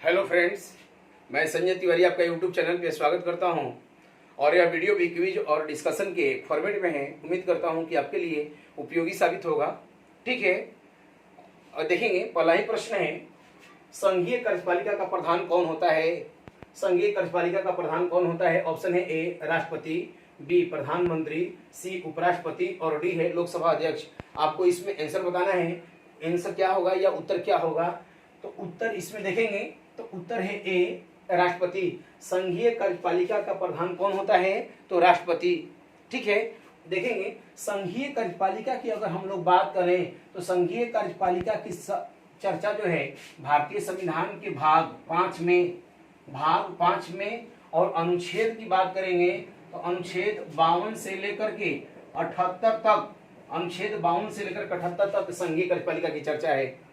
Hello friends, मैं संजय तिवारी आपका YouTube channel पे स्वागत करता हूं और यह वीडियो भी क्विज और डिस्कशन के फॉर्मेट में है। उम्मीद करता हूं कि आपके लिए उपयोगी साबित होगा। ठीक है, और देखेंगे पहला ही प्रश्न है, संघीय कार्यपालिका का प्रधान कौन होता है? संघीय कार्यपालिका का प्रधान कौन होता है? ऑप्शन है ए राष्ट्रपति, बी प्रधानमंत्री, सी उपराष्ट्रपति और डी है लोकसभा अध्यक्ष। आपको इसमें आंसर बताना है, आंसर क्या होगा या उत्तर क्या होगा। तो उत्तर इसमें देखेंगे तो उत्तर है ए राष्ट्रपति। संघीय कार्यपालिका का प्रधान कौन होता है? तो राष्ट्रपति। ठीक है, देखेंगे संघीय कार्यपालिका की अगर हम लोग बात करें तो संघीय कार्यपालिका की चर्चा जो है भारतीय संविधान के भाग 5 में और अनुच्छेद की बात करेंगे तो अनुच्छेद 52 से लेकर के 78 तक, अनुच्छेद 52 से लेकर 78 तक संघीय कार्यपालिका की चर्चा है।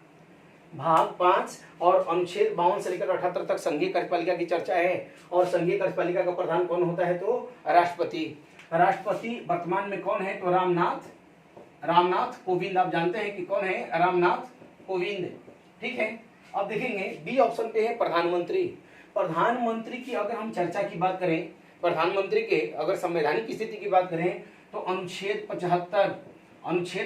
भाग 5 और अनुच्छेद 52 से लेकर 78 तक संघीय कार्यपालिका की चर्चा है। और संघीय कार्यपालिका का प्रधान कौन होता है? तो राष्ट्रपति। राष्ट्रपति वर्तमान में कौन है? तो रामनाथ कोविंद। आप जानते हैं कि कौन है? रामनाथ कोविंद। ठीक है, अब देखेंगे बी ऑप्शन पे है प्रधानमंत्री। प्रधानमंत्री की अगर हम चर्चा की बात करें, प्रधानमंत्री के अगर संवैधानिक स्थिति की बात करें तो अनुच्छेद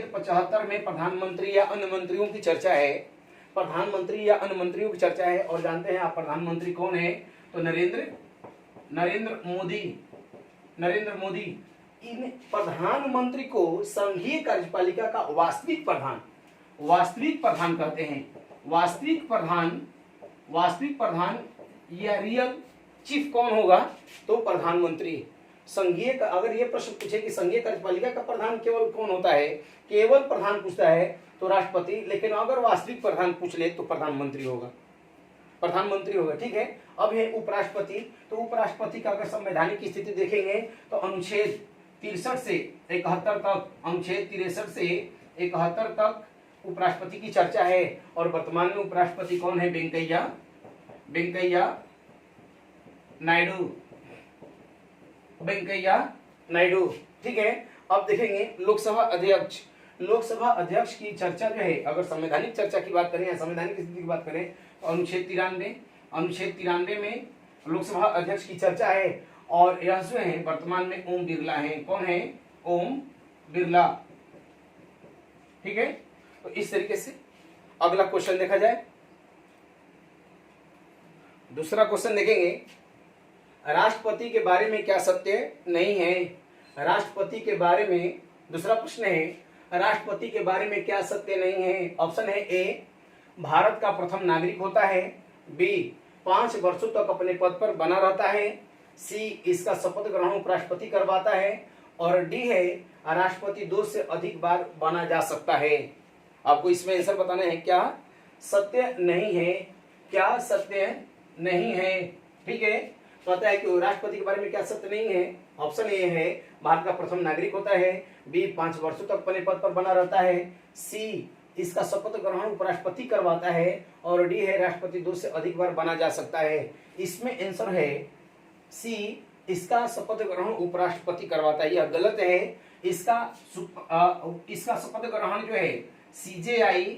75 में प्रधानमंत्री या अन्य मंत्रियों की चर्चा है। प्रधानमंत्री या अन्य मंत्रियों की चर्चा है। और जानते हैं आप प्रधानमंत्री कौन है? तो नरेंद्र मोदी। इन प्रधानमंत्री को संघीय कार्यपालिका का वास्तविक प्रधान कहते हैं। वास्तविक प्रधान या रियल चीफ कौन होगा? तो प्रधानमंत्री। संघीय का अगर ये प्रश्न पूछे कि संघीय कार्यपालिका का प्रधान केवल कौन होता है, केवल प्रधान पूछता है तो राष्ट्रपति, लेकिन अगर वास्तविक प्रधान पूछ ले तो प्रधानमंत्री होगा। ठीक है, अब है उपराष्ट्रपति। तो उपराष्ट्रपति का अगर संवैधानिक स्थिति देखेंगे तो अनुच्छेद 63 से 71 तक उपराष्ट्रपति की चर्चा है। और वर्तमान में उपराष्ट्रपति कौन है? वेंकैया नायडू। ठीक है, अब देखेंगे लोकसभा अध्यक्ष की चर्चा जो है, अगर संवैधानिक चर्चा की बात करें या संवैधानिक स्थिति की बात करें तो अनुच्छेद 93 में लोकसभा अध्यक्ष की चर्चा है। और यह जो है वर्तमान में ओम बिरला है। कौन है? ओम बिरला। ठीक है, तो इस तरीके से अगला क्वेश्चन देखा जाए। दूसरा क्वेश्चन देखेंगे, राष्ट्रपति के बारे में क्या सत्य नहीं है? राष्ट्रपति के बारे में दूसरा प्रश्न है, राष्ट्रपति के बारे में क्या सत्य नहीं है? ऑप्शन है ए भारत का प्रथम नागरिक होता है, बी 5 वर्षों तक अपने पद पर बना रहता है, सी इसका शपथ ग्रहण उपराष्ट्रपति करवाता है और डी है राष्ट्रपति 2 से अधिक बार बना जा सकता है। आपको इसमें आंसर बताना है, क्या सत्य नहीं है, क्या सत्य नहीं है। ठीक है, पता है कि राष्ट्रपति के बारे में क्या सत्य नहीं है। ऑप्शन ए है भारत का प्रथम नागरिक होता है, बी 5 वर्षों तक अपने पद पर बना रहता है, सी इसका शपथ ग्रहण उपराष्ट्रपति करवाता है और डी है राष्ट्रपति 2 से अधिक बार बना जा सकता है। इसमें आंसर है सी इसका शपथ ग्रहण उपराष्ट्रपति करवाता है। यह गलत है। इसका शपथ ग्रहण जो है सीजेआई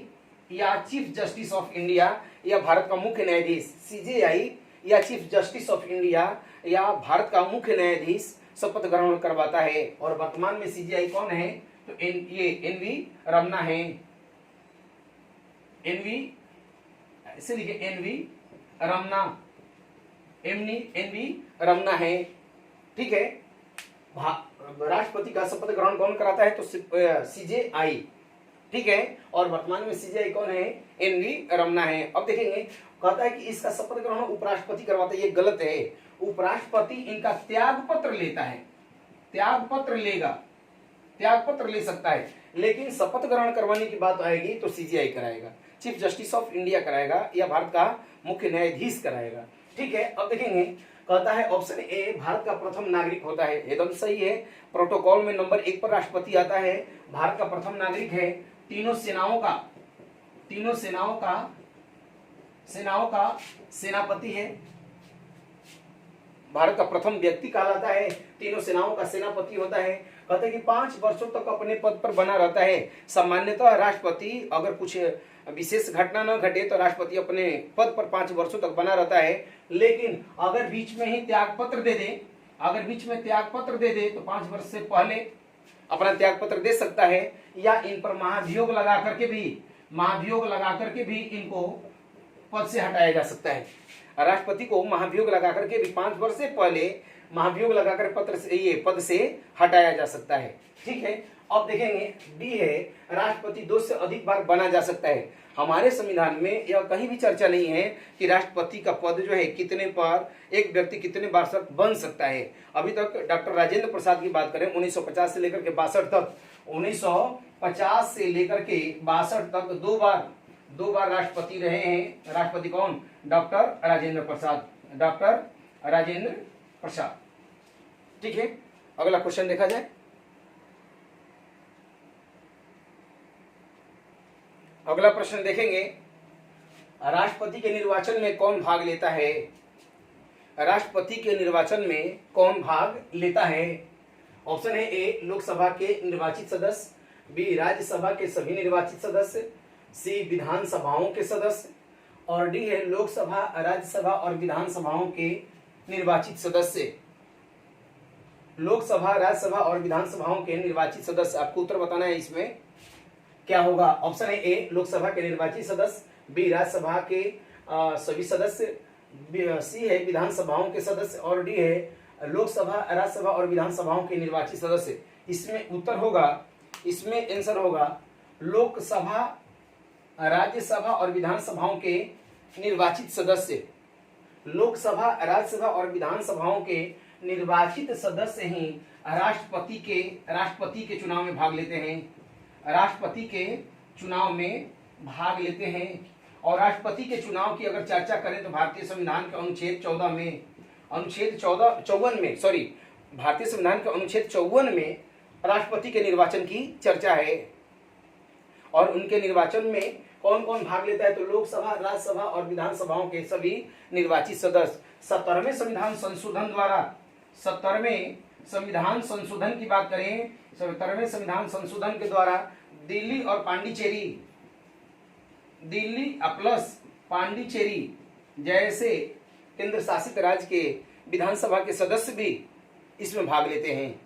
या चीफ जस्टिस ऑफ इंडिया या भारत का मुख्य न्यायाधीश, सीजेआई या चीफ जस्टिस ऑफ इंडिया या भारत का मुख्य न्यायाधीश शपथ ग्रहण करवाता है। और वर्तमान में सीजेआई कौन है? तो ये एनवी रमना है। एनवी रमना है। ठीक है, राष्ट्रपति का शपथ ग्रहण कौन कराता है? तो सीजेआई। ठीक है, और वर्तमान में सीजेआई कौन है? एनवी रमना है। अब देखेंगे, कहता है कि इसका शपथ ग्रहण उपराष्ट्रपति करवाता है। ये गलत है। उपराष्ट्रपति इनका त्याग पत्र लेता है, त्याग पत्र ले सकता है, लेकिन शपथ ग्रहण करवाने की बात आएगी तो सीजेआई कराएगा, चीफ जस्टिस ऑफ इंडिया कराएगा या भारत का मुख्य न्यायाधीश कराएगा। ठीक है, अब देखेंगे, कहता है ऑप्शन ए भारत का प्रथम नागरिक होता है। एकदम सही है। प्रोटोकॉल में नंबर 1 पर राष्ट्रपति आता है, भारत का प्रथम नागरिक है, तीनों सेनाओं का सेनापति है, भारत का प्रथम व्यक्ति कहलाता है, तीनों सेनाओं का सेनापति होता है। कहते हैं कि 5 वर्षों तक अपने पद पर बना रहता है। सामान्यतः राष्ट्रपति अगर कुछ विशेष घटना न घटे तो राष्ट्रपति अपने पद पर 5 वर्षों तक बना रहता है, लेकिन अगर बीच में ही त्याग पत्र दे दे, अगर बीच में त्याग पत्र दे दे तो 5 वर्ष से पहले अपना त्याग पत्र दे सकता है, या इन पर महाभियोग लगा करके भी इनको पद से हटाया जा सकता है। राष्ट्रपति को महाभियोग लगा करके भी 5 वर्ष से पहले महाभियोग लगाकर पद से हटाया जा सकता है। ठीक है, अब देखेंगे डी है, राष्ट्रपति 2 से अधिक बार बना जा सकता है। हमारे संविधान में यह कहीं भी चर्चा नहीं है कि राष्ट्रपति का पद जो है कितने बार एक व्यक्ति कितने बार तक बन सकता है। अभी तक डॉक्टर राजेंद्र प्रसाद की बात करें 1950 से लेकर के 62 तक, 1950 से लेकर के 62 तक दो बार राष्ट्रपति रहे हैं। राष्ट्रपति कौन? डॉक्टर राजेंद्र प्रसाद। ठीक है, अगला क्वेश्चन देखा जाए। अगला प्रश्न देखेंगे, राष्ट्रपति के निर्वाचन में कौन भाग लेता है? राष्ट्रपति के निर्वाचन में कौन भाग लेता है? ऑप्शन है ए, लोकसभा के निर्वाचित सदस्य, बी, राज्यसभा के सभी निर्वाचित सदस्य, सी, विधानसभाओं के सदस्य, और डी है लोकसभा, राज्यसभा और विधानसभाओं के निर्वाचित सदस्य। लोकसभा, राज्यसभा और विधानसभाओं के निर्वाचित सदस्य, आपको उत्तर बताना है। इसमें क्या होगा? ऑप्शन है ए, लोकसभा के निर्वाचित सदस्य, बी, राज्यसभा के सभी सदस्य, सी है विधानसभाओं के सदस्य, और डी है लोकसभा, राज्यसभा और विधानसभाओं के निर्वाचित सदस्य। इसमें उत्तर होगा, इसमें आंसर होगा लोकसभा, राज्यसभा और विधानसभाओं के निर्वाचित सदस्य। लोकसभा, राज्यसभा और विधानसभाओं के निर्वाचित सदस्य ही राष्ट्रपति के चुनाव में भाग लेते हैं। राष्ट्रपति के चुनाव में भाग लेते हैं। और राष्ट्रपति के चुनाव की अगर चर्चा करें तो भारतीय संविधान के अनुच्छेद 54 में राष्ट्रपति के निर्वाचन की चर्चा है। और उनके निर्वाचन में कौन कौन भाग लेता है? तो लोकसभा, राज्यसभा और विधानसभाओं के सभी निर्वाचित सदस्य। 17वें संविधान संशोधन की बात करें, 17वें संविधान संशोधन के द्वारा दिल्ली प्लस पांडिचेरी जैसे केंद्र शासित राज्य के विधानसभा के सदस्य भी इसमें भाग लेते हैं।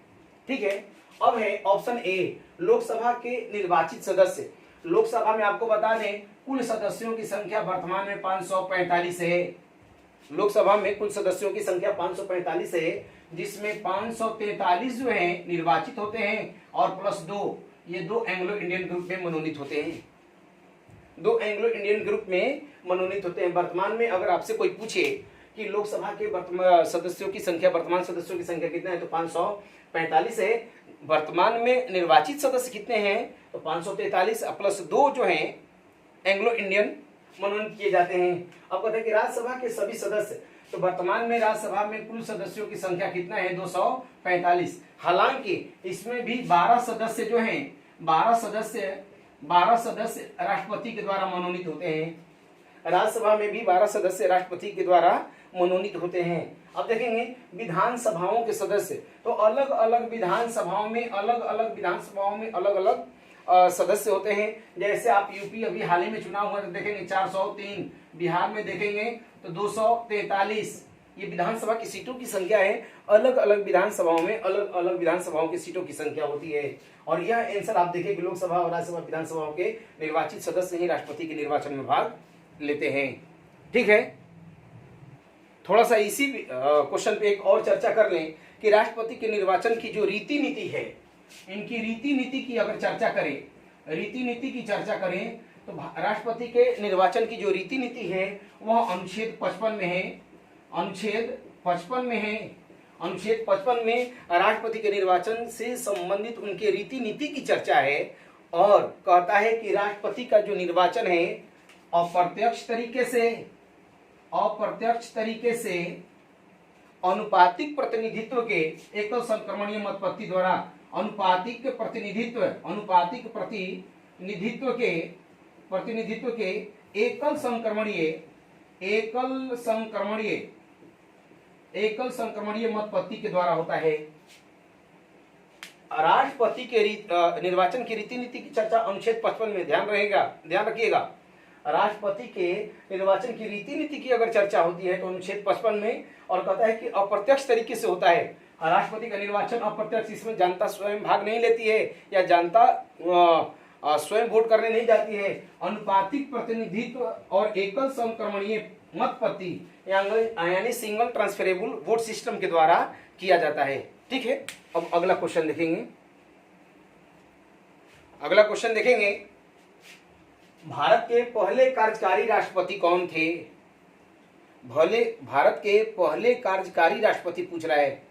ठीक है, अब है ऑप्शन ए, लोकसभा के निर्वाचित सदस्य। लोकसभा में आपको बता दें कुल सदस्यों की संख्या वर्तमान में 545 है। लोकसभा में कुल सदस्यों की संख्या 545 है, जिसमें 543 जो हैं निर्वाचित होते हैं और प्लस 2 ये 2 एंग्लो इंडियन ग्रुप में मनोनीत होते हैं। 2 एंग्लो इंडियन ग्रुप में मनोनीत होते हैं। वर्तमान में अगर आपसे कोई पूछे कि लोकसभा के वर्तमान सदस्यों की संख्या कितना है, तो 545 है। वर्तमान में निर्वाचित सदस्य कितने हैं? तो 543 प्लस 2 जो हैं एंग्लो इंडियन मनोनीत किए जाते हैं। अब कहते हैं कि राज्यसभा के सभी सदस्य, तो वर्तमान में राज्यसभा में कुल सदस्यों की संख्या कितना है? 245। हालांकि इसमें भी 12 सदस्य जो हैं 12 सदस्य राष्ट्रपति के द्वारा मनोनीत होते हैं। राज्यसभा में भी 12 सदस्य राष्ट्रपति के द्वारा मनोनीत होते हैं। अब देखेंगे विधानसभाओं के सदस्य, तो अलग अलग विधानसभाओं में अलग अलग सदस्य होते हैं। जैसे आप यूपी अभी हाल ही में चुनाव हुआ तो देखेंगे 403, बिहार में देखेंगे तो 243। ये विधानसभा की सीटों की संख्या है। अलग अलग विधानसभाओं में अलग अलग विधानसभाओं की सीटों की संख्या होती है। और यह आंसर आप देखेंगे लोकसभा और राज्यसभा विधानसभाओं के निर्वाचित सदस्य ही राष्ट्रपति के निर्वाचन में भाग लेते हैं। ठीक है, थोड़ा सा इसी क्वेश्चन पे एक और चर्चा कर लें कि राष्ट्रपति के निर्वाचन की जो रीति नीति है, इनकी रीति नीति की अगर चर्चा करें, तो राष्ट्रपति के निर्वाचन की जो रीति नीति है वह अनुच्छेद 55 में है। अनुच्छेद 55 में राष्ट्रपति के निर्वाचन से संबंधित उनके रीति नीति की चर्चा है और कहता है कि राष्ट्रपति का जो निर्वाचन है अप्रत्यक्ष तरीके से अनुपातिक प्रतिनिधित्व के एकल संक्रमणीय मतपत्ति द्वारा अनुपातिक प्रतिनिधित्व के एकल संक्रमणीय मतपत्ति के द्वारा होता है। राष्ट्रपति के निर्वाचन की रीति नीति की चर्चा अनुच्छेद 55 में ध्यान रखिएगा। राष्ट्रपति के निर्वाचन की रीति नीति की अगर चर्चा होती है तो अनुच्छेद 55 में, और कहता है कि अप्रत्यक्ष तरीके से होता है राष्ट्रपति का निर्वाचन अप्रत्यक्ष, इसमें जनता स्वयं भाग नहीं लेती है या जनता स्वयं वोट करने नहीं जाती है, अनुपातिक प्रतिनिधित्व और एकल समक्रमणीय मत पद्धति यानी सिंगल ट्रांसफरेबल वोट सिस्टम के द्वारा किया जाता है। ठीक है, अब अगला क्वेश्चन देखेंगे। भारत के पहले कार्यकारी राष्ट्रपति कौन थे? भारत के पहले कार्यकारी राष्ट्रपति पूछ रहा है।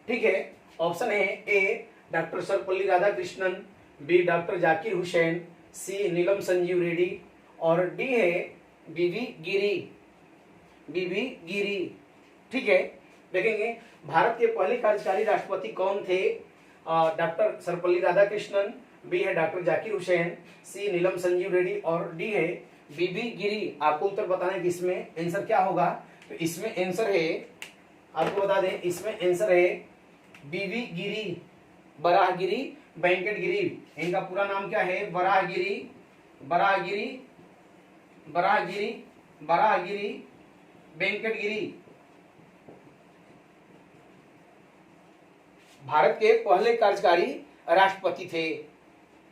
ठीक है, ऑप्शन है A doctor Sarvepalli Radhakrishnan, B doctor Zakir Hussain, C Neelam Sanjiva Reddy और डी है बीवी गिरी। ठीक है, देखेंगे भारत के पहले कार्यकारी राष्ट्रपति कौन थे? डॉक्टर सर्वपल्ली राधाकृष्णन, बी है डॉक्टर जाकिर हुसैन, सी नीलम संजीव रेड्डी और डी है बीबी गिरी। आपको उत्तर बताना है कि इसमें आंसर क्या होगा। तो इसमें आंसर है, आपको बता दें, इसमें आंसर है बीबी गिरी, बराहगिरी वेंकट गिरी। इनका पूरा नाम क्या है? बराहगिरी वेंकट गिरी। भारत के पहले कार्यकारी राष्ट्रपति थे।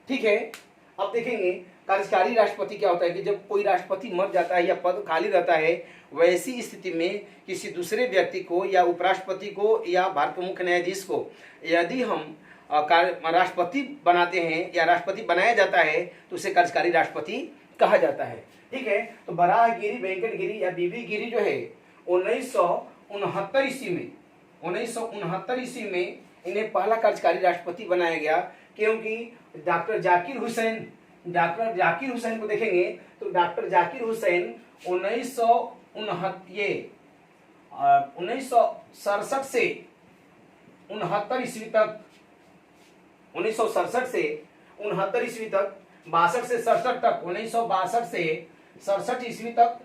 ठीक है, अब देखेंगे कार्यकारी राष्ट्रपति क्या होता है कि जब कोई राष्ट्रपति मर जाता है या पद खाली रहता है, वैसी स्थिति में किसी दूसरे व्यक्ति को या उपराष्ट्रपति को या भारत के मुख्य न्यायाधीश को यदि हम राष्ट्रपति बनाते हैं या राष्ट्रपति बनाया जाता है तो उसे कार्यकारी राष्ट्रपति कहा जाता है। ठीक है, तो बराहगिरी वेंकट गिरी या बीबी गिरी जो है 1969 ईस्वी में इन्हें पहला कार्यकारी राष्ट्रपति बनाया गया, क्योंकि डॉक्टर जाकिर हुसैन को देखेंगे तो डॉक्टर जाकिर हुसैन 1967 से 69 ईस्वी तक 1967 से 69 ईस्वी तक 62 से 67 तक 1962 से 67 ईस्वी तक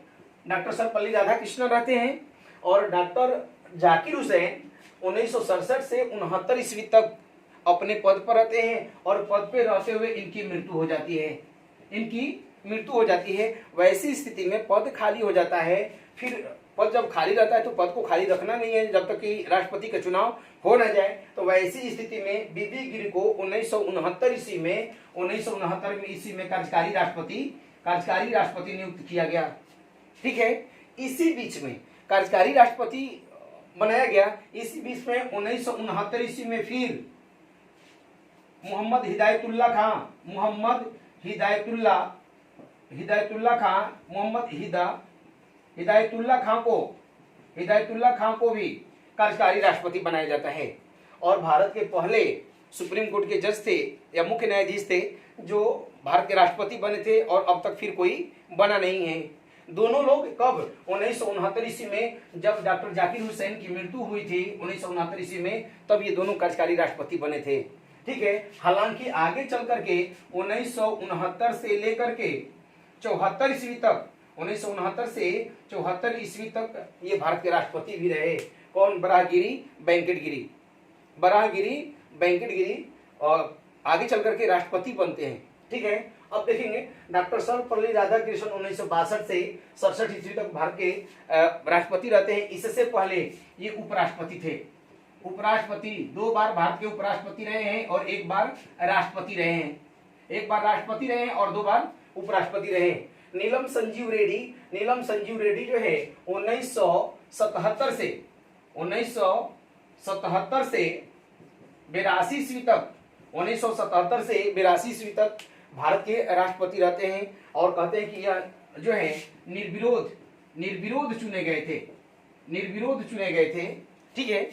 डॉक्टर सर्वपल्ली राधाकृष्णन रहते हैं और डॉक्टर जाकिर हुसैन 1967 से 69 ईस्वी तक अपने पद पर रहते हैं और पद पे रहते हुए इनकी मृत्यु हो जाती है। वैसी स्थिति में पद खाली हो जाता है। फिर पद जब खाली रहता है तो पद को खाली रखना नहीं है जब तक कि राष्ट्रपति का चुनाव हो न जाए। तो वैसी स्थिति में बीबी गिरी को 1969 ईस्वी में कार्यकारी राष्ट्रपति नियुक्त किया गया। ठीक है, इसी बीच में कार्यकारी राष्ट्रपति बनाया गया। इसी बीच में 1969 ईस्वी में फिर मोहम्मद हिदायतुल्लाह खां को भी कार्यकारी राष्ट्रपति बनाया जाता है। और भारत के पहले सुप्रीम कोर्ट के जज थे या मुख्य न्यायाधीश थे जो भारत के राष्ट्रपति बने थे और अब तक फिर कोई बना नहीं है। दोनों लोग कब? 1969 ईस्वी में जब डॉक्टर जाकिर हुसैन की मृत्यु हुई थी 1969 ईस्वी में, तब ये दोनों कार्यकारी राष्ट्रपति बने थे। ठीक है, हालांकि आगे चल करके 1969 से लेकर के 74 ईस्वी तक 1969 से 74 ईस्वी तक ये भारत के राष्ट्रपति भी रहे। कौन? बराहगिरी वेंकट गिरी और आगे चल करके राष्ट्रपति बनते हैं। ठीक है, अब देखेंगे डॉक्टर सर्वपल्ली राधाकृष्णन 1962 से 67 ईस्वी तक भारत के राष्ट्रपति रहते हैं। इससे पहले ये उपराष्ट्रपति थे। उपराष्ट्रपति 2 बार भारत के उपराष्ट्रपति रहे हैं और 1 बार राष्ट्रपति रहे हैं। 1 बार राष्ट्रपति रहे हैं और 2 बार उपराष्ट्रपति रहे हैं। नीलम संजीव रेड्डी जो है 1977 से 82 ईस्वी तक 1977 से 82 ईस्वी तक भारत के राष्ट्रपति रहते हैं और कहते हैं कि यह जो है निर्विरोध चुने गए थे। ठीक है,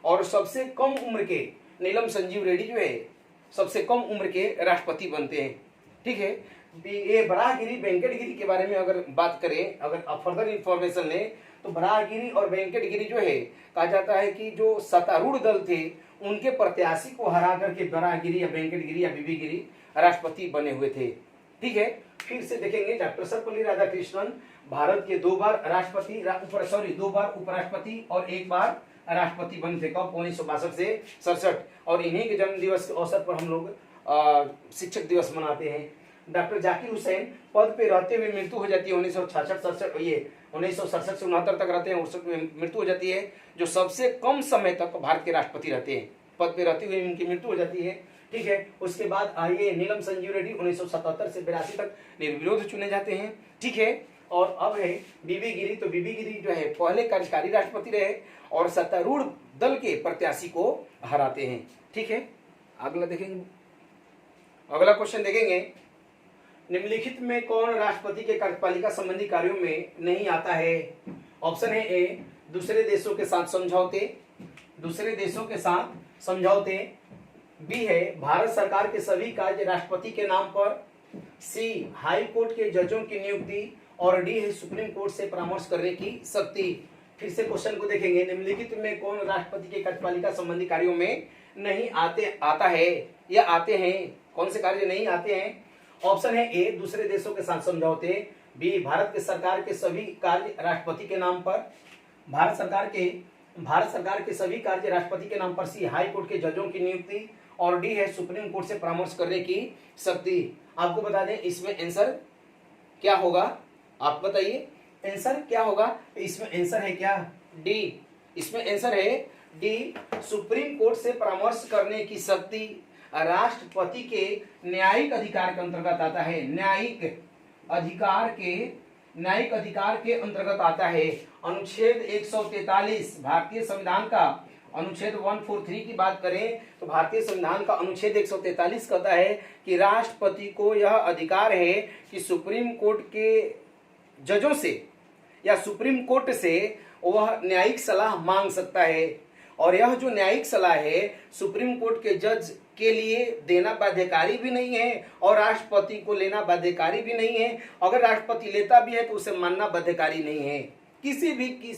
और सबसे कम उम्र के नीलम संजीव रेड्डी जो है सबसे कम उम्र के राष्ट्रपति बनते हैं। ठीक है, ये बराहगिरी वेंकट गिरी के बारे में अगर बात करें, अगर आप फर्दर इंफॉर्मेशन लें तो बराहगिरी और वेंकट गिरी जो है कहा जाता है कि जो सत्तारूढ़ दल थे उनके प्रत्याशी को हरा करके बराहगिरी या वेंकट गिरी या बीबी गिरी राष्ट्रपति बने हुए थे। ठीक है, फिर से देखेंगे डॉक्टर सर्वपल्ली राधाकृष्णन भारत के 2 बार उपराष्ट्रपति और 1 बार राष्ट्रपति बने थे। कब? 1962 से 67। और इन्हीं के जन्म दिवस के अवसर पर हम लोग शिक्षक दिवस मनाते हैं। डॉक्टर जाकिर हुसैन पद पे रहते हुए मृत्यु हो जाती है 1966 ये 1967 से 69 तक रहते हैं, 69 में मृत्यु हो जाती है। जो सबसे कम समय तक भारत के राष्ट्रपति रहते हैं, पद पे रहते हुए उनकी मृत्यु हो जाती है। ठीक है, उसके बाद आइए नीलम संजीव रेड्डी 1977 से 82 तक निर्विरोध चुने जाते हैं। ठीक है, और अब है बीबी गिरी। तो बीबी गिरी जो है पहले कार्यकारी राष्ट्रपति रहे और सत्तारूढ़ दल के प्रत्याशी को हराते हैं। ठीक है, अगला देखेंगे, अगला क्वेश्चन देखेंगे, निम्नलिखित में कौन राष्ट्रपति के कार्यपालिका संबंधी कार्यों में नहीं आता है? ऑप्शन है ए, दूसरे देशों के साथ समझौते, दूसरे देशों के साथ समझौते। बी है भारत सरकार के सभी कार्य राष्ट्रपति के नाम पर। सी हाई कोर्ट के जजों की नियुक्ति। और डी है सुप्रीम कोर्ट से परामर्श करने की शक्ति। फिर से क्वेश्चन को देखेंगे, निम्नलिखित में कौन राष्ट्रपति के कार्यपालिका संबंधी कार्यों में नहीं आता है या आते हैं? कौन से कार्य नहीं आते हैं? ऑप्शन है ए, दूसरे देशों के साथ समझौते। बी भारत के सरकार के सभी कार्य राष्ट्रपति के नाम पर, भारत सरकार के सभी कार्य राष्ट्रपति के नाम पर। सी हाई कोर्ट के जजों की नियुक्ति। और डी है सुप्रीम कोर्ट से परामर्श करने की शक्ति। आपको बता दें इसमें आंसर क्या होगा, आप बताइए आंसर क्या होगा? इसमें आंसर है क्या? डी। इसमें आंसर है डी, सुप्रीम कोर्ट से परामर्श करने की शक्ति राष्ट्रपति के न्यायिक अधिकार के अंतर्गत आता है। न्यायिक अधिकार के अंतर्गत आता है। अनुच्छेद 143 भारतीय संविधान का अनुच्छेद 143 की बात करें तो भारतीय संविधान का अनुच्छेद 143 कहता है कि राष्ट्रपति को यह अधिकार है कि सुप्रीम कोर्ट के जजों से या सुप्रीम कोर्ट से वह न्यायिक सलाह मांग सकता है। और यह जो न्यायिक सलाह है सुप्रीम कोर्ट के जज के लिए देना बाध्यकारी भी नहीं है और राष्ट्रपति को लेना बाध्यकारी भी नहीं है। अगर राष्ट्रपति लेता भी है तो उसे मानना बाध्यकारी नहीं है। किसी भी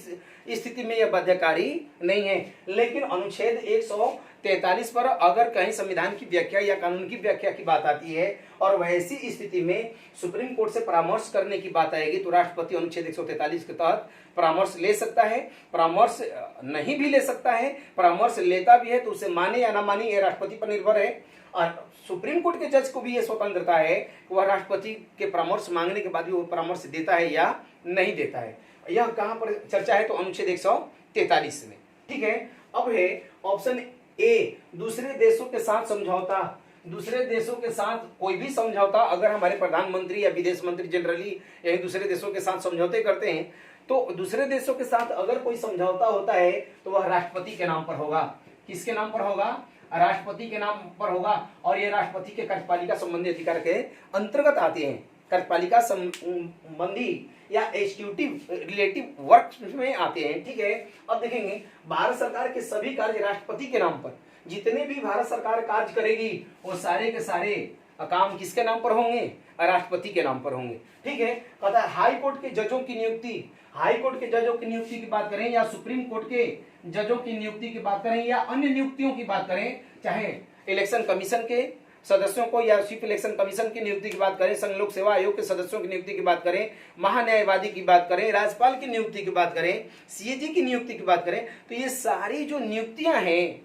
स्थिति में यह बाध्यकारी नहीं है। लेकिन अनुच्छेद 143 पर अगर कहीं संविधान की व्याख्या या कानून की व्याख्या की बात आती है और वैसी स्थिति में सुप्रीम कोर्ट से परामर्श करने की बात आएगी तो राष्ट्रपति अनुच्छेद 143 के तहत परामर्श ले सकता है, परामर्श नहीं भी ले सकता है। परामर्श लेता भी है तो उसे माने या ना माने यह राष्ट्रपति पर निर्भर है। और सुप्रीम कोर्ट के जज को भी यह स्वतंत्रता है कि वह राष्ट्रपति के परामर्श मांगने के बाद भी वो परामर्श देता है या नहीं देता है। यह कहां पर चर्चा है? तो अनुच्छेद 143 में। ठीक है, अब है ऑप्शन ए, दूसरे देशों के साथ समझौता। दूसरे देशों के साथ कोई भी समझौता, अगर हमारे प्रधानमंत्री या विदेश मंत्री जनरली यही दूसरे देशों के साथ समझौते करते हैं तो दूसरे देशों के साथ अगर कोई समझौता होता है तो वह राष्ट्रपति के नाम पर होगा। किसके नाम पर होगा? राष्ट्रपति के नाम पर होगा। और यह राष्ट्रपति के कार्यपालिका संबंधी अधिकार के अंतर्गत आते हैं। कार्यपालिका संबंधी या एग्जीक्यूटिव रिलेटिव वर्क में आते हैं। ठीक है, अब देखेंगे भारत सरकार के सभी कार्य राष्ट्रपति के नाम पर। जितने भी भारत सरकार कार्य करेगी वो सारे के सारे काम किसके नाम पर होंगे? राष्ट्रपति के नाम पर होंगे। ठीक है, कहता है हाई कोर्ट के जजों की नियुक्ति। हाई कोर्ट के जजों की नियुक्ति की बात करें या सुप्रीम कोर्ट के जजों की नियुक्ति की बात करें या अन्य नियुक्तियों की बात करें, चाहे इलेक्शन कमीशन के सदस्यों को या चीफ इलेक्शन कमीशन की नियुक्ति की बात करें, संघ लोक सेवा आयोग के सदस्यों की नियुक्ति की बात करें, महान्यायवादी की बात करें, राज्यपाल की नियुक्ति की बात करें, सीएजी की नियुक्ति की बात करें, तो ये सारी जो नियुक्तियां हैं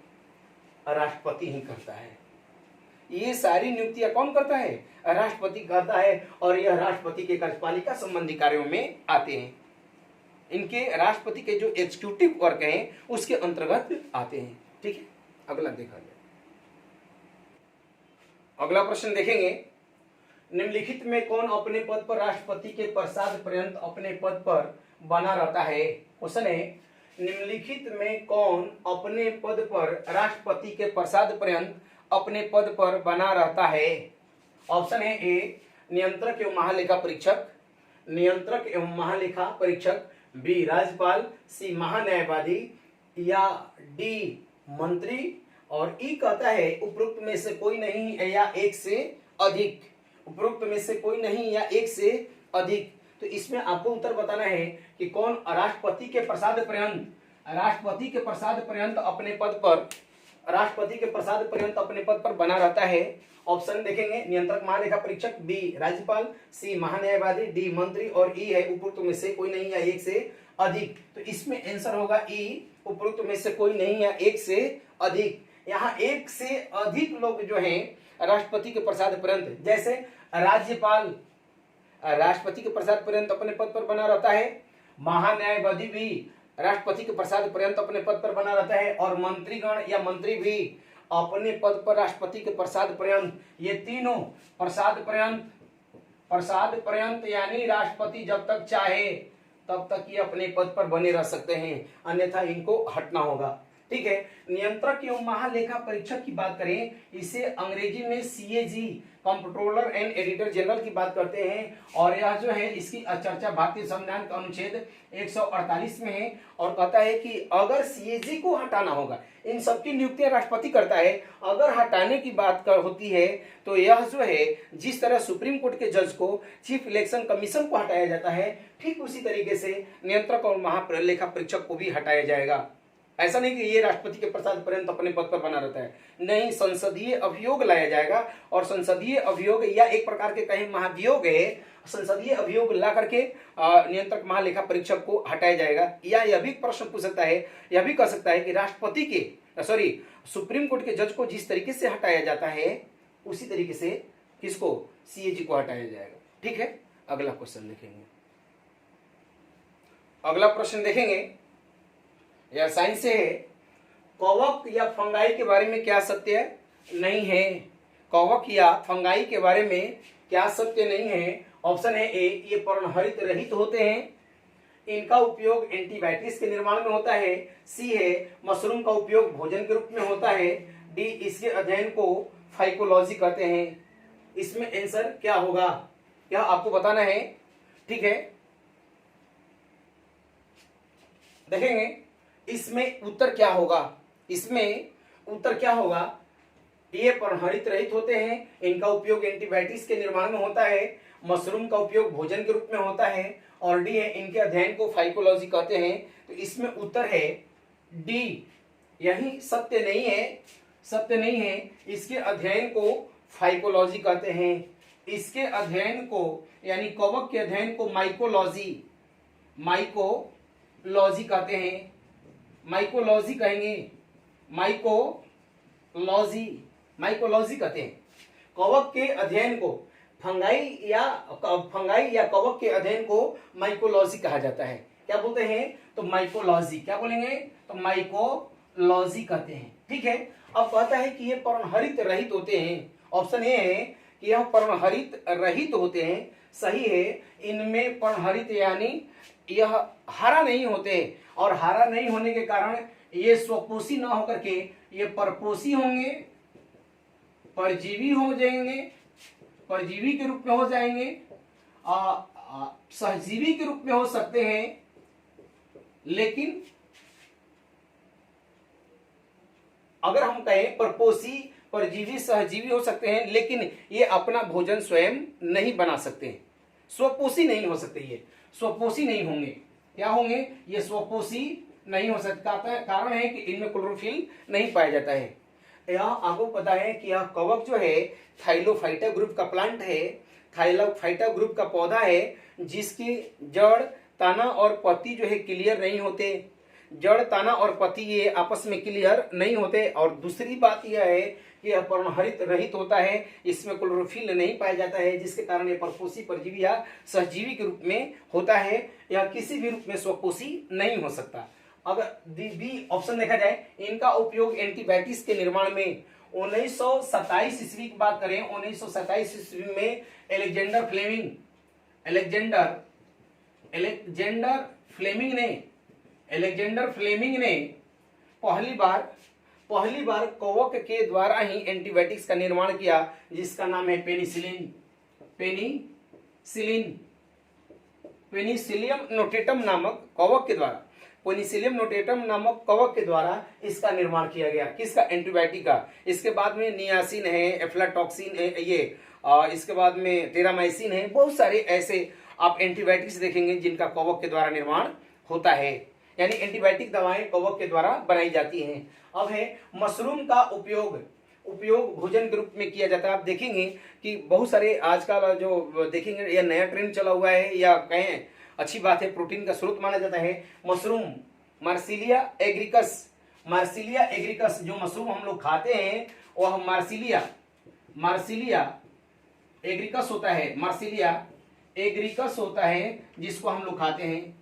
राष्ट्रपति ही करता है। ये सारी नियुक्तियां कौन करता है? राष्ट्रपति करता है। और यह राष्ट्रपति के कार्यपालिका संबंधी कार्यों में आते हैं। इनके राष्ट्रपति के जो एग्जीक्यूटिव वर्क हैं उसके अंतर्गत आते हैं। ठीक है, अगला देखा जाए। अगला प्रश्न देखेंगे, निम्नलिखित में कौन अपने पद पर राष्ट्रपति के प्रसाद पर्यंत अपने पद पर बना रहता है? क्वेश्चन है, निम्नलिखित में कौन अपने पद पर राष्ट्रपति के प्रसाद पर्यंत अपने पद पर बना रहता है? ऑप्शन है ए, नियंत्रक एवं महालेखा परीक्षक। नियंत्रक एवं महालेखा परीक्षक। बी, राज्यपाल। सी, महान्यायवादी। या डी, मंत्री। और ई कहता है उपरोक्त में से कोई नहीं है या एक से अधिक। उपरोक्त में से कोई नहीं या एक से अधिक। तो इसमें आपको उत्तर बताना है कि कौन राष्ट्रपति के प्रसाद पर्यंत अपने पद पर बना रहता है। ऑप्शन देखेंगे, नियंत्रक महालेखा परीक्षक। बी, राज्यपाल। सी, महान्यायवादी। डी, मंत्री। और ई है उपरोक्त में से कोई नहीं या एक से अधिक। तो इसमें आंसर होगा ई, उपरोक्त में से कोई नहीं है, एक से अधिक। यहाँ एक से अधिक लोग जो हैं राष्ट्रपति के प्रसाद पर्यंत, जैसे राज्यपाल राष्ट्रपति के प्रसाद पर्यंत अपने पद पर बना रहता है, महान्यायवादी भी राष्ट्रपति के प्रसाद पर्यंत अपने पद पर बना रहता है, और मंत्रीगण या मंत्री भी अपने पद पर राष्ट्रपति के प्रसाद पर्यंत, ये तीनों प्रसाद पर्यंत यानी राष्ट्रपति जब तक चाहे तब तक ये अपने पद पर बने रह सकते हैं, अन्यथा इनको हटना होगा। ठीक है। नियंत्रक एवं महालेखा परीक्षक की बात करें, इसे अंग्रेजी में CAG comptroller and editor general की बात करते हैं, और यह जो है इसकी चर्चा भारतीय संविधान का अनुच्छेद 148 में है, और कहता है कि अगर सीएजी को हटाना होगा, इन सबकी नियुक्तियां राष्ट्रपति करता है, अगर हटाने की बात होती है तो यह जो है जिस तरह सुप्रीम कोर्ट के जज को चीफ इलेक्शन कमीशन को हटाया जाता है, ठीक उसी तरीके से नियंत्रक और महालेखा परीक्षक को भी हटाया जाएगा। ऐसा नहीं कि ये राष्ट्रपति के प्रसाद पर्यंत अपने पद पर बना रहता है, नहीं, संसदीय अभियोग लाया जाएगा, और संसदीय अभियोग या एक प्रकार के कहीं महाभियोग है, संसदीय अभियोग ला करके नियंत्रक महालेखा परीक्षक को हटाया जाएगा। या यह भी प्रश्न पूछ सकता है, यह भी कह सकता है कि राष्ट्रपति के सुप्रीम कोर्ट के जज को जिस तरीके से हटाया जाता है उसी तरीके से किसको, सीएजी को हटाया जाएगा। ठीक है। अगला क्वेश्चन देखेंगे, अगला प्रश्न देखेंगे, यह साइंस से है। कवक या फंगाई के बारे में क्या सत्य नहीं है? कवक या फंगाई के बारे में क्या सत्य नहीं है? ऑप्शन है ए, ये पर्णहरित रहित होते हैं, इनका उपयोग एंटीबायोटिक्स के निर्माण में होता है। सी है, मशरूम का उपयोग भोजन के रूप में होता है। डी, इसके अध्ययन को फाइकोलॉजी कहते हैं। इसमें आंसर क्या होगा, यह आपको बताना है। ठीक है, देखेंगे इसमें उत्तर क्या होगा। इसमें उत्तर क्या होगा, ये पर्णहरित रहित होते हैं, इनका उपयोग एंटीबायोटिक्स के निर्माण में होता है, मशरूम का उपयोग भोजन के रूप में होता है, और डी है, इनके अध्ययन को फाइकोलॉजी कहते हैं। तो इसमें उत्तर है डी, यही सत्य नहीं है, सत्य नहीं है। इसके अध्ययन को फाइकोलॉजी कहते हैं। इसके अध्ययन को यानी कवक के अध्ययन को माइकोलॉजी कहते हैं, माइकोलॉजी कहेंगे, माइकोलॉजी कहते हैं। कवक के अध्ययन को फंगाई या कवक के अध्ययन को माइकोलॉजी कहा जाता है। क्या बोलते हैं, तो माइकोलॉजी। क्या बोलेंगे, तो माइकोलॉजी कहते हैं। ठीक है। अब कहता है कि ये पर्णहरित रहित होते हैं। ऑप्शन ए है कि यह पर्णहरित रहित होते हैं, सही है। इनमें पर्णहरित यानी यह हरा नहीं होते, और हरा नहीं होने के कारण ये स्वपोषी ना होकर के ये परपोषी होंगे, परजीवी हो जाएंगे, परजीवी के रूप में हो जाएंगे, सहजीवी के रूप में हो सकते हैं, लेकिन अगर हम कहें परपोषी, परजीवी, सहजीवी हो सकते हैं, लेकिन ये अपना भोजन स्वयं नहीं बना सकते, स्वपोषी नहीं हो सकते, ये स्वपोषी नहीं होंगे। क्या होंगे, ये स्वपोषी नहीं हो सकता। कारण है कि इनमें क्लोरोफिल नहीं पाया जाता है। यह आपको पता है कि यह कवक जो है थाइलोफाइटा ग्रुप का प्लांट है, थाइलोफाइटा ग्रुप का पौधा है, जिसकी जड़, तना और पत्ती जो है क्लियर नहीं होते। जड़, तना और पत्ती ये आपस में क्लियर नहीं होते। और दूसरी बात यह है कि यह पर्णहरित रहित होता है, इसमें क्लोरोफिल नहीं पाया जाता है, जिसके कारण यह परपोषी, परजीवी या सहजीवी के रूप में होता है। यह किसी भी रूप में स्वपोषी नहीं हो सकता। अगर बी ऑप्शन देखा जाए, इनका उपयोग एंटीबायोटिक्स के निर्माण में 1927 ईस्वी की बात करें, 1927 ईस्वी में अलेक्जेंडर फ्लेमिंग ने पहली बार कवक के द्वारा ही एंटीबायोटिक्स का निर्माण किया, जिसका नाम है पेनिसिलियम नोटेटम नामक कवक के द्वारा, पेनिसिलियम नोटेटम नामक कवक के द्वारा इसका निर्माण किया गया। किसका, एंटीबायोटिक का। इसके बाद में नियासिन है, एफ्लाटॉक्सिन है, इसके बाद में टेरामाइसिन है, बहुत सारे ऐसे आप एंटीबायोटिक्स देखेंगे जिनका कवक के द्वारा निर्माण होता है, यानी एंटीबायोटिक दवाएं कवक के द्वारा बनाई जाती हैं। अब है मशरूम का उपयोग भोजन के रूप में किया जाता है। आप देखेंगे कि बहुत सारे आजकल जो देखेंगे यह नया ट्रेंड चला हुआ है, या कहें अच्छी बात है, प्रोटीन का स्रोत माना जाता है। Mushroom Marsilea Agaricus, Marsilea Agaricus जो मशरूम हम लोग खाते हैं वह मार्सिलिया एग्रिकस होता है, मार्सिलिया एग्रिकस होता है जिसको हम लोग खाते हैं।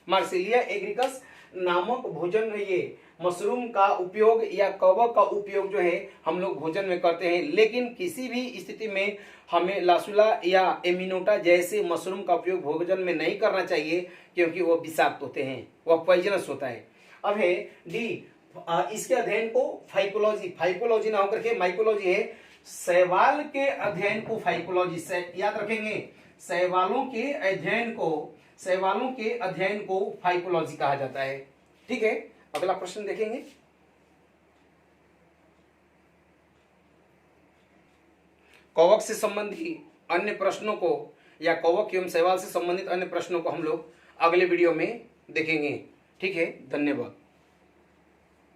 मार्सिलिया एग्रिकस नामक भोजन में ये मशरूम का उपयोग या कवक का उपयोग जो है हम लोग भोजन में करते हैं, लेकिन किसी भी स्थिति में हमें लासुला या एमिनोटा जैसे मशरूम का उपयोग भोजन में नहीं करना चाहिए क्योंकि वह विषाक्त होते हैं, वह पॉइजनस होता है। अब है डी, इसके अध्ययन को फाइकोलॉजी ना होकर के माइकोलॉजी है, शैवाल के अध्ययन को फाइकोलॉजी से याद रखेंगे, शैवालों के अध्ययन को फाइकोलॉजी कहा जाता है। ठीक है, अगला प्रश्न देखेंगे। कवक से संबंधित अन्य प्रश्नों को या कवक एवं शैवाल से संबंधित अन्य प्रश्नों को हम लोग अगले वीडियो में देखेंगे। ठीक है, धन्यवाद।